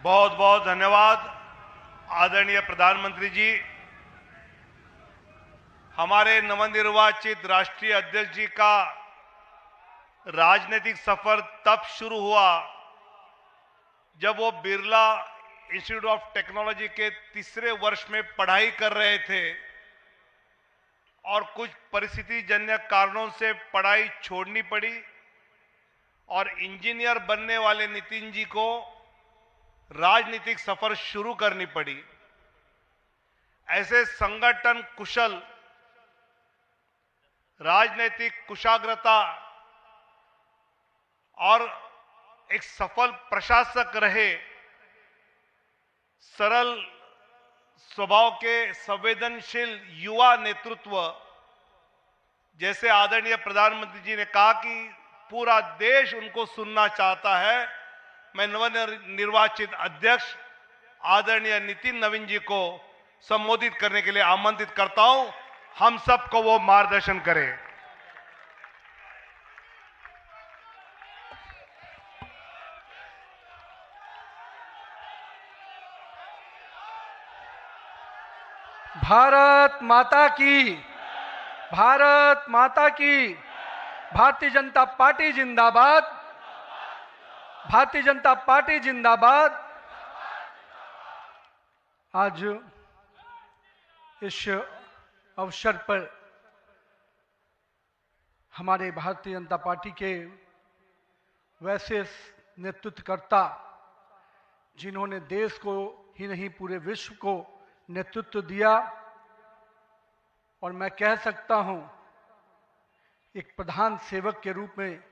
बहुत बहुत धन्यवाद आदरणीय प्रधानमंत्री जी। हमारे नवनिर्वाचित राष्ट्रीय अध्यक्ष जी का राजनीतिक सफर तब शुरू हुआ जब वो बिरला इंस्टीट्यूट ऑफ टेक्नोलॉजी के तीसरे वर्ष में पढ़ाई कर रहे थे और कुछ परिस्थिति जन्य कारणों से पढ़ाई छोड़नी पड़ी और इंजीनियर बनने वाले नितिन जी को राजनीतिक सफर शुरू करनी पड़ी। ऐसे संगठन कुशल, राजनीतिक कुशाग्रता और एक सफल प्रशासक रहे, सरल स्वभाव के संवेदनशील युवा नेतृत्व, जैसे आदरणीय प्रधानमंत्री जी ने कहा कि पूरा देश उनको सुनना चाहता है। मैं नवनिर्वाचित अध्यक्ष आदरणीय नितिन नवीन जी को संबोधित करने के लिए आमंत्रित करता हूं। हम सबको वो मार्गदर्शन करें। भारत माता की, भारत माता की। भारतीय जनता पार्टी जिंदाबाद, भारतीय जनता पार्टी जिंदाबाद। आज इस अवसर पर हमारे भारतीय जनता पार्टी के वैसे नेतृत्वकर्ता, जिन्होंने देश को ही नहीं पूरे विश्व को नेतृत्व दिया, और मैं कह सकता हूं एक प्रधान सेवक के रूप में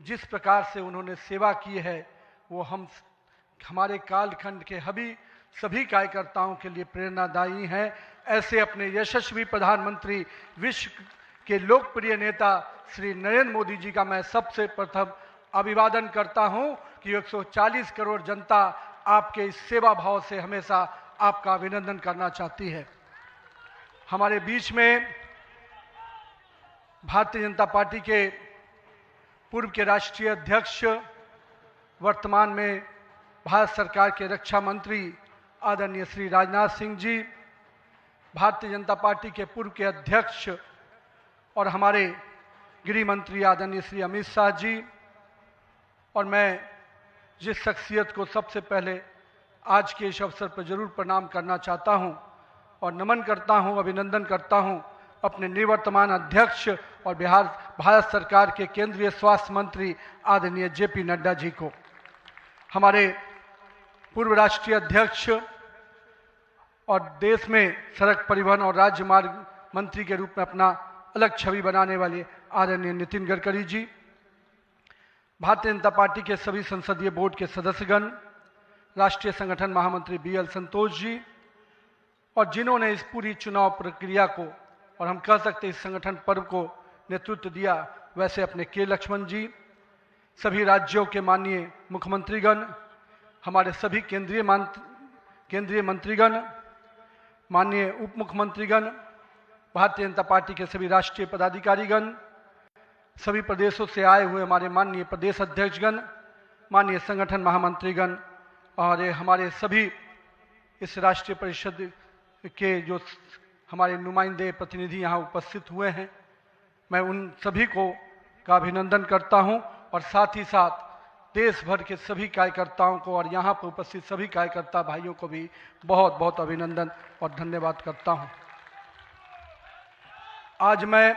जिस प्रकार से उन्होंने सेवा की है वो हमारे कालखंड के सभी कार्यकर्ताओं के लिए प्रेरणादायी हैं। ऐसे अपने यशस्वी प्रधानमंत्री, विश्व के लोकप्रिय नेता श्री नरेंद्र मोदी जी का मैं सबसे प्रथम अभिवादन करता हूं कि 140 करोड़ जनता आपके इस सेवा भाव से हमेशा आपका अभिनंदन करना चाहती है। हमारे बीच में भारतीय जनता पार्टी के पूर्व के राष्ट्रीय अध्यक्ष, वर्तमान में भारत सरकार के रक्षा मंत्री आदरणीय श्री राजनाथ सिंह जी, भारतीय जनता पार्टी के पूर्व के अध्यक्ष और हमारे गृह मंत्री आदरणीय श्री अमित शाह जी, और मैं जिस शख्सियत को सबसे पहले आज के इस अवसर पर जरूर प्रणाम करना चाहता हूं और नमन करता हूं, अभिनंदन करता हूं अपने निवर्तमान अध्यक्ष और भारत सरकार के केंद्रीय स्वास्थ्य मंत्री आदरणीय जेपी नड्डा जी को, हमारे पूर्व राष्ट्रीय अध्यक्ष और देश में सड़क परिवहन और राज्य मार्ग मंत्री के रूप में अपना अलग छवि बनाने वाले आदरणीय नितिन गडकरी जी, भारतीय जनता पार्टी के सभी संसदीय बोर्ड के सदस्यगण, राष्ट्रीय संगठन महामंत्री BL संतोष जी, और जिन्होंने इस पूरी चुनाव प्रक्रिया को और हम कह सकते इस संगठन पर्व को नेतृत्व दिया, वैसे अपने के लक्ष्मण जी, सभी राज्यों के माननीय मुख्यमंत्रीगण, हमारे सभी केंद्रीय मंत्रीगण, माननीय उप मुख्यमंत्रीगण, भारतीय जनता पार्टी के सभी राष्ट्रीय पदाधिकारीगण, सभी प्रदेशों से आए हुए हमारे माननीय प्रदेश अध्यक्षगण, माननीय संगठन महामंत्रीगण और हमारे सभी इस राष्ट्रीय परिषद के जो हमारे नुमाइंदे प्रतिनिधि यहाँ उपस्थित हुए हैं, मैं उन सभी को का अभिनंदन करता हूँ और साथ ही साथ देश भर के सभी कार्यकर्ताओं को और यहाँ पर उपस्थित सभी कार्यकर्ता भाइयों को भी बहुत बहुत अभिनंदन और धन्यवाद करता हूँ। आज मैं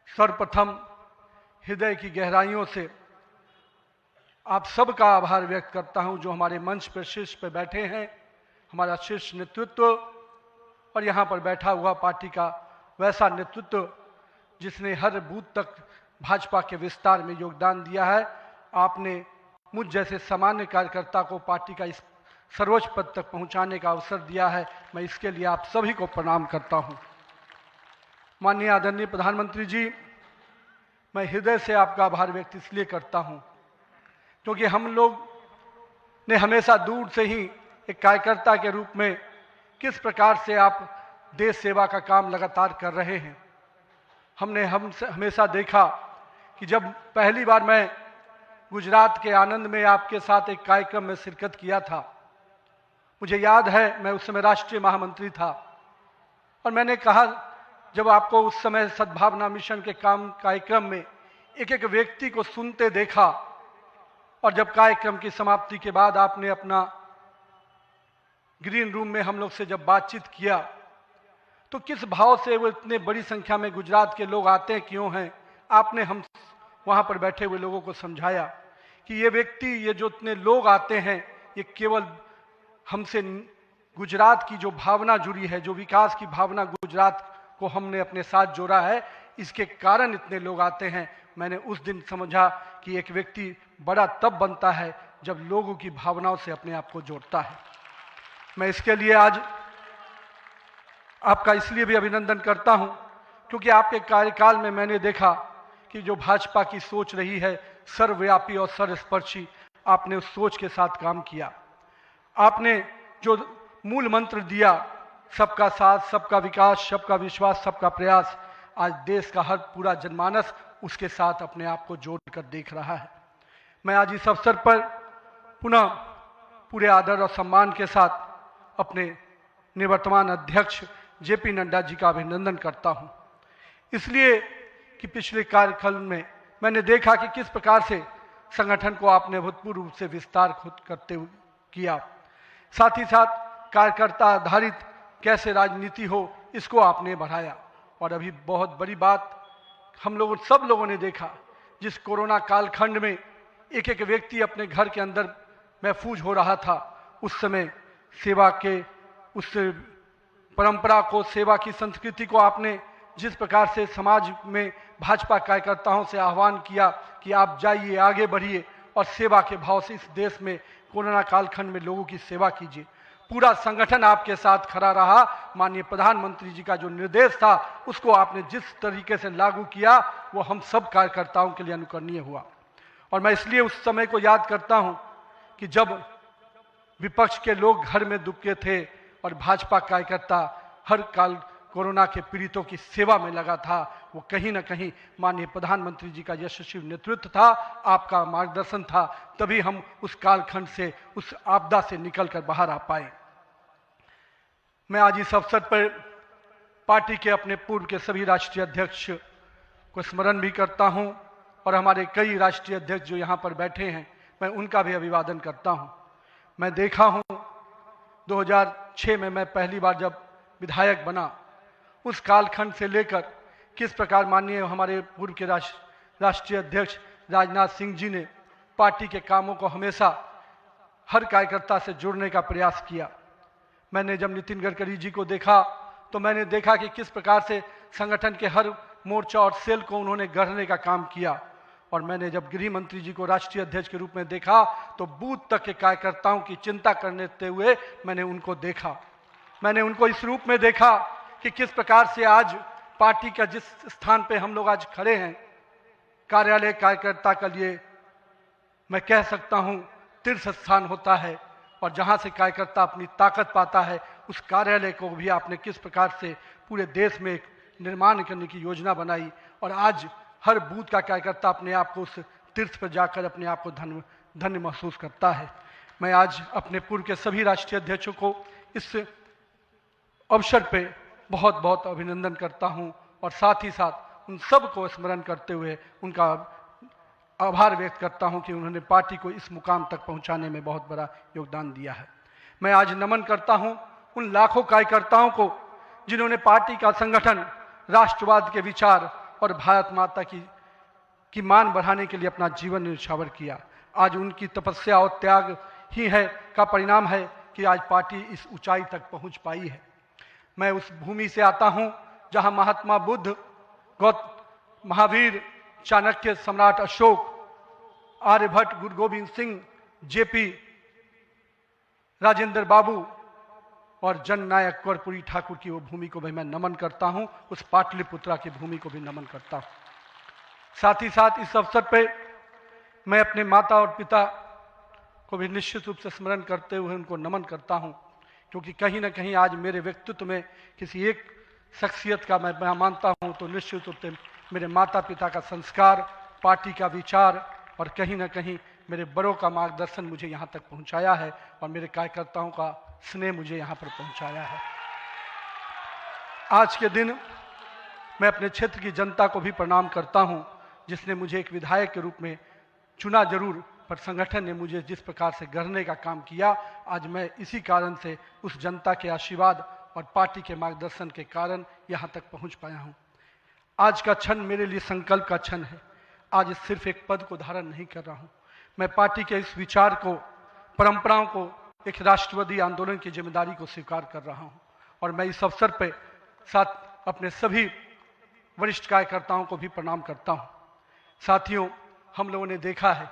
सर्वप्रथम हृदय की गहराइयों से आप सबका आभार व्यक्त करता हूं जो हमारे मंच पर शीर्ष पर बैठे हैं, हमारा शीर्ष नेतृत्व और यहाँ पर बैठा हुआ पार्टी का वैसा नेतृत्व जिसने हर बूथ तक भाजपा के विस्तार में योगदान दिया है। आपने मुझ जैसे सामान्य कार्यकर्ता को पार्टी का इस सर्वोच्च पद तक पहुँचाने का अवसर दिया है। मैं इसके लिए आप सभी को प्रणाम करता हूँ। माननीय आदरणीय प्रधानमंत्री जी, मैं हृदय से आपका आभार व्यक्त इसलिए करता हूँ क्योंकि हम लोग ने हमेशा दूर से ही एक कार्यकर्ता के रूप में किस प्रकार से आप देश सेवा का काम लगातार कर रहे हैं। हमने हमेशा देखा कि जब पहली बार मैं गुजरात के आनंद में आपके साथ एक कार्यक्रम में शिरकत किया था। मुझे याद है, मैं उस समय राष्ट्रीय महामंत्री था और मैंने कहा, जब आपको उस समय सद्भावना मिशन के कार्यक्रम में एक एक व्यक्ति को सुनते देखा और जब कार्यक्रम की समाप्ति के बाद आपने अपना ग्रीन रूम में हम लोग से जब बातचीत किया तो किस भाव से वो इतने बड़ी संख्या में गुजरात के लोग आते हैं क्यों हैं, आपने हम वहाँ पर बैठे हुए लोगों को समझाया कि ये व्यक्ति, ये जो इतने लोग आते हैं, ये केवल हमसे गुजरात की जो भावना जुड़ी है, जो विकास की भावना गुजरात को हमने अपने साथ जोड़ा है, इसके कारण इतने लोग आते हैं। मैंने उस दिन समझा कि एक व्यक्ति बड़ा तब बनता है जब लोगों की भावनाओं से अपने आप को जोड़ता है। मैं इसके लिए आज आपका इसलिए भी अभिनंदन करता हूं क्योंकि आपके कार्यकाल में मैंने देखा कि जो भाजपा की सोच रही है सर्वव्यापी और सर्वस्पर्शी, आपने उस सोच के साथ काम किया। आपने जो मूल मंत्र दिया, सबका साथ, सबका विकास, सबका विश्वास, सबका प्रयास, आज देश का हर पूरा जनमानस उसके साथ अपने आप को जोड़कर देख रहा है। मैं आज इस अवसर पर पुनः पूरे आदर और सम्मान के साथ अपने निवर्तमान अध्यक्ष जेपी नड्डा जी का अभिनंदन करता हूं, इसलिए कि पिछले कार्यकाल में मैंने देखा कि किस प्रकार से संगठन को आपने भूतपूर्व रूप से विस्तार खुद करते हुए किया। साथ ही साथ कार्यकर्ता आधारित कैसे राजनीति हो, इसको आपने बढ़ाया। और अभी बहुत बड़ी बात हम लोगों सब लोगों ने देखा, जिस कोरोना कालखंड में एक एक व्यक्ति अपने घर के अंदर महफूज हो रहा था, उस समय सेवा के उस परंपरा को, सेवा की संस्कृति को आपने जिस प्रकार से समाज में भाजपा कार्यकर्ताओं से आह्वान किया कि आप जाइए, आगे बढ़िए और सेवा के भाव से इस देश में कोरोना कालखंड में लोगों की सेवा कीजिए। पूरा संगठन आपके साथ खड़ा रहा। माननीय प्रधानमंत्री जी का जो निर्देश था उसको आपने जिस तरीके से लागू किया वो हम सब कार्यकर्ताओं के लिए अनुकरणीय हुआ। और मैं इसलिए उस समय को याद करता हूं कि जब विपक्ष के लोग घर में दुबके थे और भाजपा कार्यकर्ता हर काल कोरोना के पीड़ितों की सेवा में लगा था, वो कहीं ना कहीं माननीय प्रधानमंत्री जी का यशस्वी नेतृत्व था, आपका मार्गदर्शन था, तभी हम उस कालखंड से, उस आपदा से निकलकर बाहर आ पाए। मैं आज इस अवसर पर पार्टी के अपने पूर्व के सभी राष्ट्रीय अध्यक्ष को स्मरण भी करता हूं और हमारे कई राष्ट्रीय अध्यक्ष जो यहाँ पर बैठे हैं, मैं उनका भी अभिवादन करता हूं। मैं देखा हूं 2006 में मैं पहली बार जब विधायक बना, उस कालखंड से लेकर किस प्रकार माननीय हमारे पूर्व के राष्ट्रीय अध्यक्ष राजनाथ सिंह जी ने पार्टी के कामों को हमेशा हर कार्यकर्ता से जुड़ने का प्रयास किया। मैंने जब नितिन गडकरी जी को देखा तो मैंने देखा कि किस प्रकार से संगठन के हर मोर्चा और सेल को उन्होंने गढ़ने का काम किया। और मैंने जब गृह मंत्री जी को राष्ट्रीय अध्यक्ष के रूप में देखा तो बूथ तक के कार्यकर्ताओं की चिंता करते हुए मैंने उनको देखा। मैंने उनको इस रूप में देखा कि किस प्रकार से आज पार्टी का जिस स्थान पे हम लोग आज खड़े हैं, कार्यालय कार्यकर्ता के लिए मैं कह सकता हूं तीर्थ स्थान होता है, और जहां से कार्यकर्ता अपनी ताकत पाता है, उस कार्यालय को भी आपने किस प्रकार से पूरे देश में एक निर्माण करने की योजना बनाई। और आज हर बूथ का कार्यकर्ता अपने आप को उस तीर्थ पर जाकर अपने आप को धन्य महसूस करता है। मैं आज अपने पूर्व के सभी राष्ट्रीय अध्यक्षों को इस अवसर पे बहुत बहुत अभिनंदन करता हूं और साथ ही साथ उन सब को स्मरण करते हुए उनका आभार व्यक्त करता हूं कि उन्होंने पार्टी को इस मुकाम तक पहुंचाने में बहुत बड़ा योगदान दिया है। मैं आज नमन करता हूं उन लाखों कार्यकर्ताओं को जिन्होंने पार्टी का संगठन, राष्ट्रवाद के विचार और भारत माता की मान बढ़ाने के लिए अपना जीवन न्यौछावर किया। आज उनकी तपस्या और त्याग ही है का परिणाम है कि आज पार्टी इस ऊंचाई तक पहुंच पाई है। मैं उस भूमि से आता हूं जहां महात्मा बुद्ध, महावीर, चाणक्य, सम्राट अशोक, आर्यभट्ट, गुरु गोविंद सिंह, जेपी, राजेंद्र बाबू और जननायक कर्पूरी ठाकुर की वो भूमि को भी मैं नमन करता हूं। उस पाटलिपुत्रा की भूमि को भी नमन करता हूं। साथ ही साथ इस अवसर पे मैं अपने माता और पिता को भी निश्चित रूप से स्मरण करते हुए उनको नमन करता हूं, क्योंकि कहीं ना कहीं आज मेरे व्यक्तित्व में किसी एक शख्सियत का मैं मानता हूं तो निश्चित रूप से मेरे माता पिता का संस्कार, पार्टी का विचार और कहीं ना कहीं मेरे बड़ों का मार्गदर्शन मुझे यहाँ तक पहुँचाया है और मेरे कार्यकर्ताओं का स्नेह मुझे यहाँ पर पहुँचाया है। आज के दिन मैं अपने क्षेत्र की जनता को भी प्रणाम करता हूँ, जिसने मुझे एक विधायक के रूप में चुना जरूर, पर संगठन ने मुझे जिस प्रकार से गढ़ने का काम किया, आज मैं इसी कारण से उस जनता के आशीर्वाद और पार्टी के मार्गदर्शन के कारण यहाँ तक पहुँच पाया हूँ। आज का क्षण मेरे लिए संकल्प का क्षण है। आज सिर्फ एक पद को धारण नहीं कर रहा हूँ, मैं पार्टी के इस विचार को, परंपराओं को, एक राष्ट्रवादी आंदोलन की जिम्मेदारी को स्वीकार कर रहा हूँ। और मैं इस अवसर पर साथ अपने सभी वरिष्ठ कार्यकर्ताओं को भी प्रणाम करता हूँ। साथियों, हम लोगों ने देखा है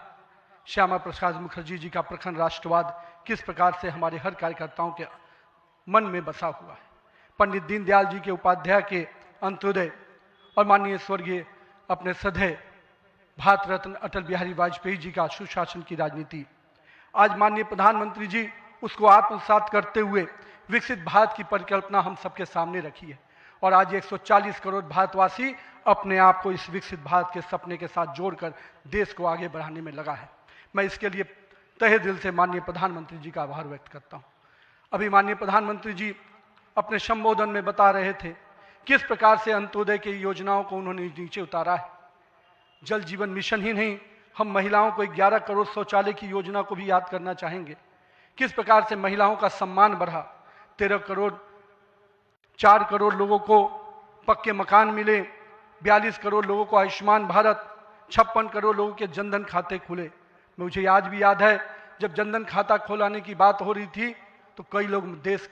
श्यामा प्रसाद मुखर्जी जी का प्रखर राष्ट्रवाद किस प्रकार से हमारे हर कार्यकर्ताओं के मन में बसा हुआ है। पंडित दीनदयाल जी के उपाध्याय के अंत्योदय और माननीय स्वर्गीय अपने सदैव भारत रत्न अटल बिहारी वाजपेयी जी का सुशासन की राजनीति, आज माननीय प्रधानमंत्री जी उसको आत्मसात करते हुए विकसित भारत की परिकल्पना हम सबके सामने रखी है। और आज 140 करोड़ भारतवासी अपने आप को इस विकसित भारत के सपने के साथ जोड़कर देश को आगे बढ़ाने में लगा है। मैं इसके लिए तहे दिल से माननीय प्रधानमंत्री जी का आभार व्यक्त करता हूँ। अभी माननीय प्रधानमंत्री जी अपने संबोधन में बता रहे थे किस प्रकार से अंत्योदय की योजनाओं को उन्होंने नीचे उतारा है। जल जीवन मिशन ही नहीं, हम महिलाओं को 11 करोड़ शौचालय की योजना को भी याद करना चाहेंगे। किस प्रकार से महिलाओं का सम्मान बढ़ा, 4 करोड़ लोगों को पक्के मकान मिले, 42 करोड़ लोगों को आयुष्मान भारत, 56 करोड़ लोगों के जनधन खाते खुले। मुझे आज भी याद है जब जनधन खाता खोलाने की बात हो रही थी तो कई लोग देश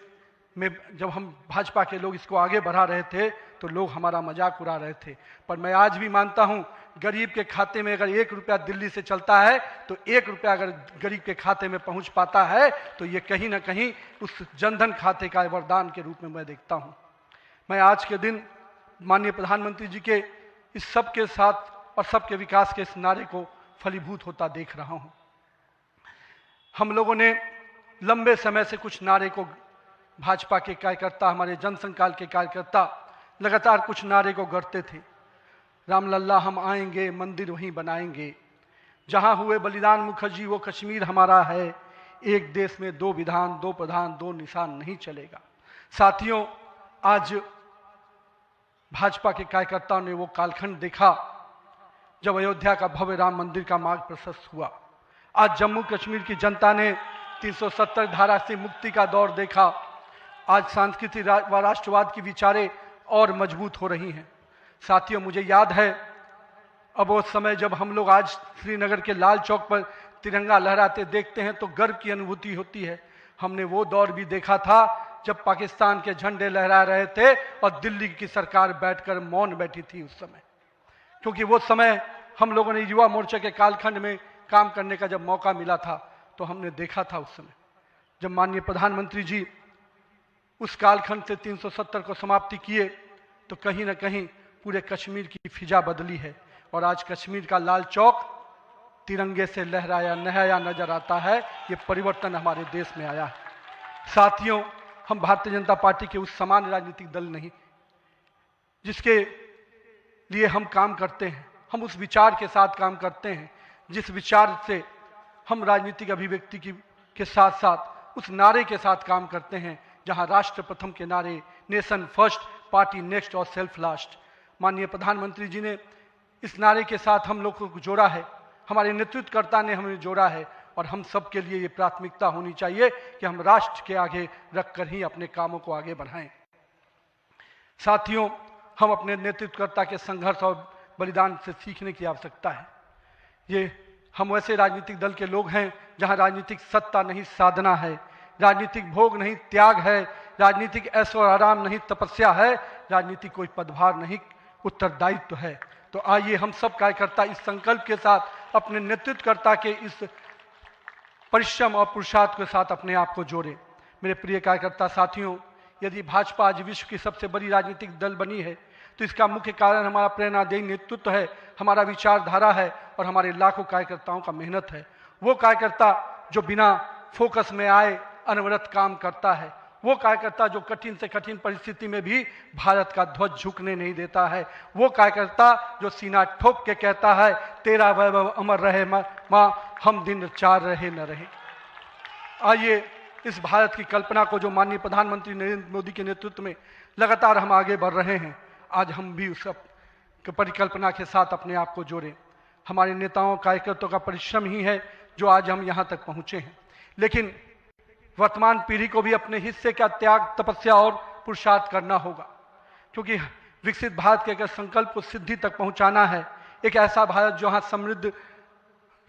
में, जब हम भाजपा के लोग इसको आगे बढ़ा रहे थे तो लोग हमारा मजाक उड़ा रहे थे। पर मैं आज भी मानता हूं, गरीब के खाते में अगर 1 रुपया दिल्ली से चलता है तो 1 रुपया अगर गरीब के खाते में पहुंच पाता है तो ये कहीं ना कहीं उस जनधन खाते का वरदान के रूप में मैं देखता हूं। मैं आज के दिन माननीय प्रधानमंत्री जी के इस सब के साथ और सबके विकास के इस नारे को फलीभूत होता देख रहा हूं। हम लोगों ने लंबे समय से कुछ नारे को, भाजपा के कार्यकर्ता, हमारे जनसंकाल के कार्यकर्ता लगातार कुछ नारे को गढ़ते थे। रामलल्ला हम आएंगे, मंदिर वहीं बनाएंगे, जहां हुए बलिदान मुखर्जी वो कश्मीर हमारा है, एक देश में 2 विधान 2 प्रधान 2 निशान नहीं चलेगा। साथियों, आज भाजपा के कार्यकर्ताओं ने वो कालखंड देखा जब अयोध्या का भव्य राम मंदिर का मार्ग प्रशस्त हुआ। आज जम्मू कश्मीर की जनता ने 370 धारा से मुक्ति का दौर देखा। आज सांस्कृतिक व राष्ट्रवाद की विचारें और मजबूत हो रही हैं। साथियों, मुझे याद है अब वो समय जब हम लोग आज श्रीनगर के लाल चौक पर तिरंगा लहराते देखते हैं तो गर्व की अनुभूति होती है। हमने वो दौर भी देखा था जब पाकिस्तान के झंडे लहरा रहे थे और दिल्ली की सरकार बैठकर मौन बैठी थी उस समय, क्योंकि वो समय हम लोगों ने युवा मोर्चा के कालखंड में काम करने का जब मौका मिला था तो हमने देखा था उस समय जब माननीय प्रधानमंत्री जी उस कालखंड से 370 को समाप्ति किए तो कहीं ना कहीं पूरे कश्मीर की फिजा बदली है और आज कश्मीर का लाल चौक तिरंगे से लहराया नहाया नजर आता है। ये परिवर्तन हमारे देश में आया है। साथियों, हम भारतीय जनता पार्टी के उस सामान्य राजनीतिक दल नहीं जिसके लिए हम काम करते हैं, हम उस विचार के साथ काम करते हैं जिस विचार से हम राजनीतिक अभिव्यक्ति के साथ साथ उस नारे के साथ काम करते हैं जहां राष्ट्र प्रथम के नारे, नेशन फर्स्ट, पार्टी नेक्स्ट और सेल्फ लास्ट, माननीय प्रधानमंत्री जी ने इस नारे के साथ हम लोग को जोड़ा है, हमारे नेतृत्वकर्ता ने हमें जोड़ा है और हम सब के लिए ये प्राथमिकता होनी चाहिए कि हम राष्ट्र के आगे रखकर ही अपने कामों को आगे बढ़ाएं। साथियों, हम अपने नेतृत्वकर्ता के संघर्ष और बलिदान से सीखने की आवश्यकता है। ये हम वैसे राजनीतिक दल के लोग हैं जहां राजनीतिक सत्ता नहीं साधना है, राजनीतिक भोग नहीं त्याग है, राजनीतिक ऐशो आराम नहीं तपस्या है, राजनीतिक कोई पदभार नहीं उत्तरदायित्व है। तो आइए हम सब कार्यकर्ता इस संकल्प के साथ अपने नेतृत्वकर्ता के इस परिश्रम और पुरुषार्थ के साथ अपने आप को जोड़ें। मेरे प्रिय कार्यकर्ता साथियों, यदि भाजपा आज विश्व की सबसे बड़ी राजनीतिक दल बनी है तो इसका मुख्य कारण हमारा प्रेरणादायी नेतृत्व है, हमारा विचारधारा है और हमारे लाखों कार्यकर्ताओं का मेहनत है। वो कार्यकर्ता जो बिना फोकस में आए अनवरत काम करता है, वो कार्यकर्ता जो कठिन से कठिन परिस्थिति में भी भारत का ध्वज झुकने नहीं देता है, वो कार्यकर्ता जो सीना ठोक के कहता है तेरा वैभव अमर रहे माँ, हम दिन चार रहे न रहे। आइए इस भारत की कल्पना को जो माननीय प्रधानमंत्री नरेंद्र मोदी के नेतृत्व में लगातार हम आगे बढ़ रहे हैं, आज हम भी उस परिकल्पना के साथ अपने आप को जोड़ें। हमारे नेताओं कार्यकर्ताओं का परिश्रम ही है जो आज हम यहाँ तक पहुँचे हैं, लेकिन वर्तमान पीढ़ी को भी अपने हिस्से का त्याग, तपस्या और पुरुषार्थ करना होगा, क्योंकि विकसित भारत के अगर संकल्प को सिद्धि तक पहुंचाना है, एक ऐसा भारत जहां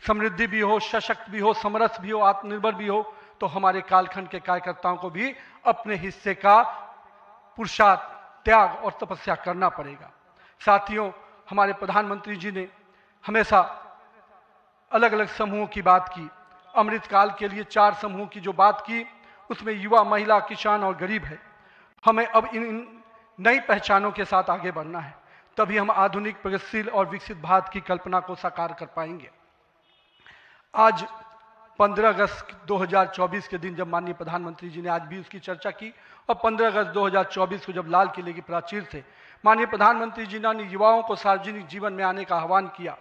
समृद्धि भी हो, सशक्त भी हो, समरस भी हो, आत्मनिर्भर भी हो, तो हमारे कालखंड के कार्यकर्ताओं को भी अपने हिस्से का पुरुषार्थ, त्याग और तपस्या करना पड़ेगा। साथियों, हमारे प्रधानमंत्री जी ने हमेशा अलग अलग समूहों की बात की। अमृतकाल के लिए 4 समूहों की जो बात की, उसमें युवा, महिला, किसान और गरीब है। हमें अब इन नई पहचानों के साथ आगे बढ़ना है, तभी हम आधुनिक, प्रगतिशील और विकसित भारत की कल्पना को साकार कर पाएंगे। आज 15 अगस्त 2024 के दिन जब माननीय प्रधानमंत्री जी ने आज भी उसकी चर्चा की, और 15 अगस्त 2024 को जब लाल किले की प्राचीर से माननीय प्रधानमंत्री जी ने युवाओं को सार्वजनिक जीवन में आने का आह्वान किया,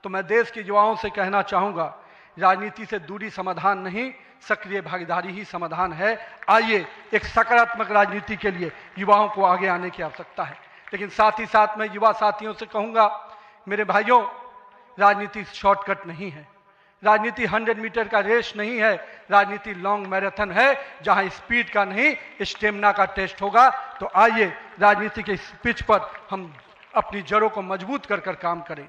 तो मैं देश के युवाओं से कहना चाहूँगा, राजनीति से दूरी समाधान नहीं, सक्रिय भागीदारी ही समाधान है। आइए एक सकारात्मक राजनीति के लिए युवाओं को आगे आने की आवश्यकता है। लेकिन साथ ही साथ मैं युवा साथियों से कहूँगा, मेरे भाइयों, राजनीति शॉर्टकट नहीं है, राजनीति 100 मीटर का रेस नहीं है, राजनीति लॉन्ग मैराथन है, जहां स्पीड का नहीं स्टेमिना का टेस्ट होगा। तो आइए राजनीति के इस पिच पर हम अपनी जड़ों को मजबूत कर कर काम करें।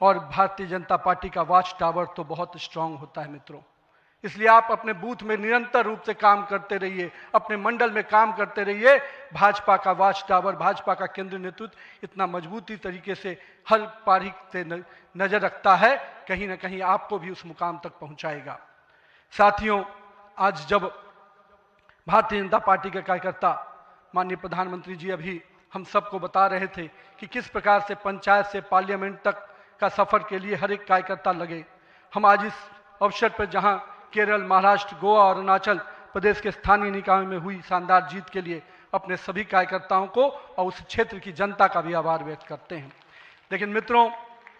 और भारतीय जनता पार्टी का वॉच टावर तो बहुत स्ट्रांग होता है मित्रों, इसलिए आप अपने बूथ में निरंतर रूप से काम करते रहिए, अपने मंडल में काम करते रहिए। भाजपा का वॉच टावर, भाजपा का केंद्रीय नेतृत्व इतना मजबूती तरीके से हर पारी से नजर रखता है, कहीं ना कहीं आपको भी उस मुकाम तक पहुंचाएगा। साथियों, आज जब भारतीय जनता पार्टी के कार्यकर्ता माननीय प्रधानमंत्री जी अभी हम सबको बता रहे थे कि किस प्रकार से पंचायत से पार्लियामेंट तक का सफर के लिए हर एक कार्यकर्ता लगे, हम आज इस अवसर पर जहां केरल, महाराष्ट्र, गोवा और अरुणाचल प्रदेश के स्थानीय निकायों में हुई शानदार जीत के लिए अपने सभी कार्यकर्ताओं को और उस क्षेत्र की जनता का भी आभार व्यक्त करते हैं। लेकिन मित्रों,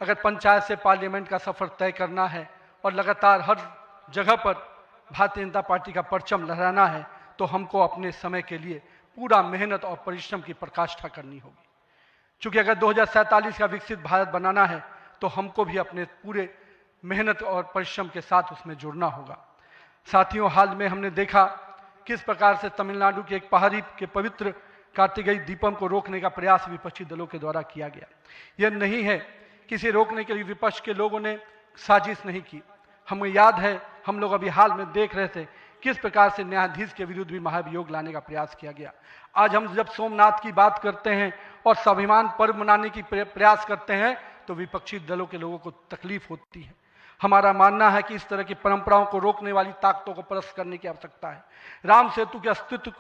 अगर पंचायत से पार्लियामेंट का सफर तय करना है और लगातार हर जगह पर भारतीय जनता पार्टी का परचम लहराना है, तो हमको अपने समय के लिए पूरा मेहनत और परिश्रम की पराकाष्ठा करनी होगी। क्योंकि अगर 2047 का विकसित भारत बनाना है, तो हमको भी अपने पूरे मेहनत और परिश्रम के साथ उसमें जुड़ना होगा। साथियों, हाल में हमने देखा किस प्रकार से तमिलनाडु के एक पहाड़ी के पवित्र कार्तिकेय दीपम को रोकने का प्रयास विपक्षी दलों के द्वारा किया गया। यह नहीं है किसी रोकने के लिए विपक्ष के लोगों ने साजिश नहीं की। हमें याद है, हम लोग अभी हाल में देख रहे थे किस प्रकार से न्यायाधीश के विरुद्ध भी महाभियोग लाने का प्रयास किया गया। आज हम जब सोमनाथ की बात करते हैं और स्वाभिमान पर्व मनाने की प्रयास करते हैं, तो विपक्षी दलों के लोगों को तकलीफ होती है। हमारा मानना है कि इस तरह की परंपराओं को रोकने वाली ताकतों को परास्त करने की आवश्यकता है। राम सेतु के अस्तित्व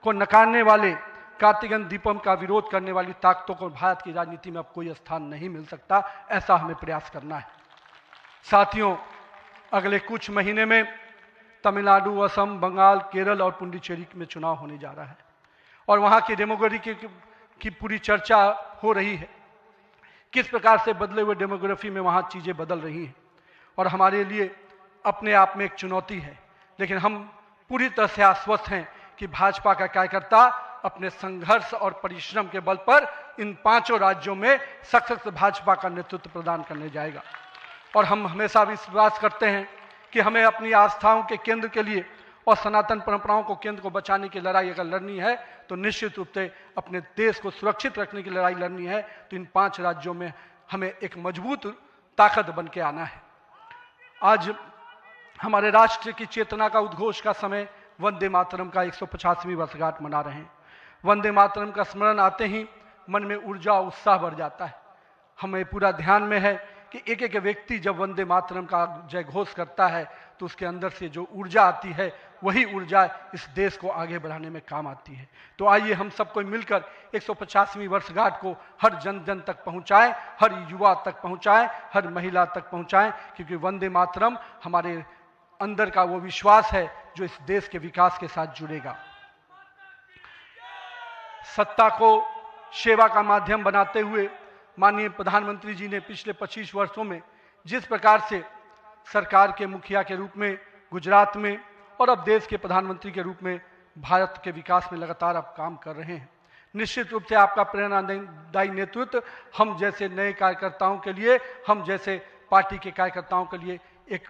को नकारने वाले, कार्तिकेय दीपम का विरोध करने वाली ताकतों को भारत की राजनीति में अब कोई स्थान नहीं मिल सकता, ऐसा हमें प्रयास करना है। साथियों, अगले कुछ महीने में तमिलनाडु, असम, बंगाल, केरल और पुडुचेरी में चुनाव होने जा रहा है और वहाँ की डेमोग्राफी की पूरी चर्चा हो रही है। किस प्रकार से बदले हुए डेमोग्राफी में वहाँ चीज़ें बदल रही हैं और हमारे लिए अपने आप में एक चुनौती है। लेकिन हम पूरी तरह से आश्वस्त हैं कि भाजपा का कार्यकर्ता अपने संघर्ष और परिश्रम के बल पर इन 5 राज्यों में सशक्त भाजपा का नेतृत्व प्रदान करने जाएगा। और हम हमेशा विश्वास करते हैं कि हमें अपनी आस्थाओं के केंद्र के लिए और सनातन परंपराओं को केंद्र को बचाने की लड़ाई अगर लड़नी है, तो निश्चित रूप से अपने देश को सुरक्षित रखने की लड़ाई लड़नी है, तो इन 5 राज्यों में हमें एक मजबूत ताकत बन के आना है। आज हमारे राष्ट्र की चेतना का उद्घोष का समय वंदे मातरम का 150वीं वर्षगांठ मना रहे हैं। वंदे मातरम का स्मरण आते ही मन में ऊर्जा और उत्साह बढ़ जाता है। हमें पूरा ध्यान में है कि एक एक व्यक्ति जब वंदे मातरम का जय घोष करता है, तो उसके अंदर से जो ऊर्जा आती है, वही ऊर्जा इस देश को आगे बढ़ाने में काम आती है। तो आइए हम सबको मिलकर 150वीं वर्षगांठ को हर जन जन तक पहुंचाएं, हर युवा तक पहुंचाएं, हर महिला तक पहुंचाएं, क्योंकि वंदे मातरम हमारे अंदर का वो विश्वास है जो इस देश के विकास के साथ जुड़ेगा। सत्ता को सेवा का माध्यम बनाते हुए माननीय प्रधानमंत्री जी ने पिछले 25 वर्षों में जिस प्रकार से सरकार के मुखिया के रूप में गुजरात में और अब देश के प्रधानमंत्री के रूप में भारत के विकास में लगातार आप काम कर रहे हैं, निश्चित रूप से आपका प्रेरणादायी नेतृत्व हम जैसे नए कार्यकर्ताओं के लिए, हम जैसे पार्टी के कार्यकर्ताओं के लिए एक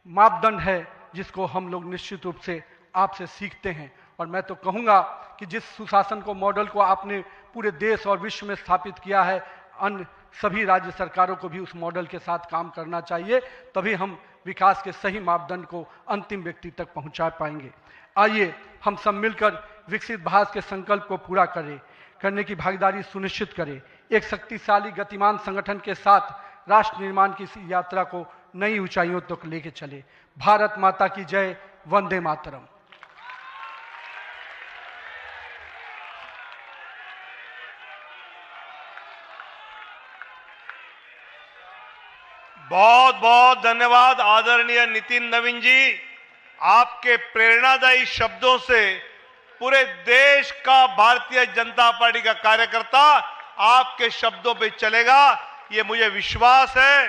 मापदंड है जिसको हम लोग निश्चित रूप से आपसे सीखते हैं। और मैं तो कहूँगा कि जिस सुशासन को मॉडल को आपने पूरे देश और विश्व में स्थापित किया है, अन्य सभी राज्य सरकारों को भी उस मॉडल के साथ काम करना चाहिए, तभी हम विकास के सही मापदंड को अंतिम व्यक्ति तक पहुंचा पाएंगे। आइए हम सब मिलकर विकसित भारत के संकल्प को पूरा करने की भागीदारी सुनिश्चित करें। एक शक्तिशाली गतिमान संगठन के साथ राष्ट्र निर्माण की इस यात्रा को नई ऊंचाइयों तक लेके चले। भारत माता की जय, वंदे मातरम। बहुत बहुत धन्यवाद आदरणीय नितिन नवीन जी। आपके प्रेरणादायी शब्दों से पूरे देश का भारतीय जनता पार्टी का कार्यकर्ता आपके शब्दों पे चलेगा, ये मुझे विश्वास है।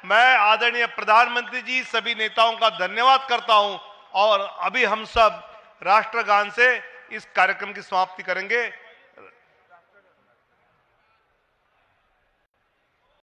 मैं आदरणीय प्रधानमंत्री जी, सभी नेताओं का धन्यवाद करता हूं और अभी हम सब राष्ट्रगान से इस कार्यक्रम की समाप्ति करेंगे।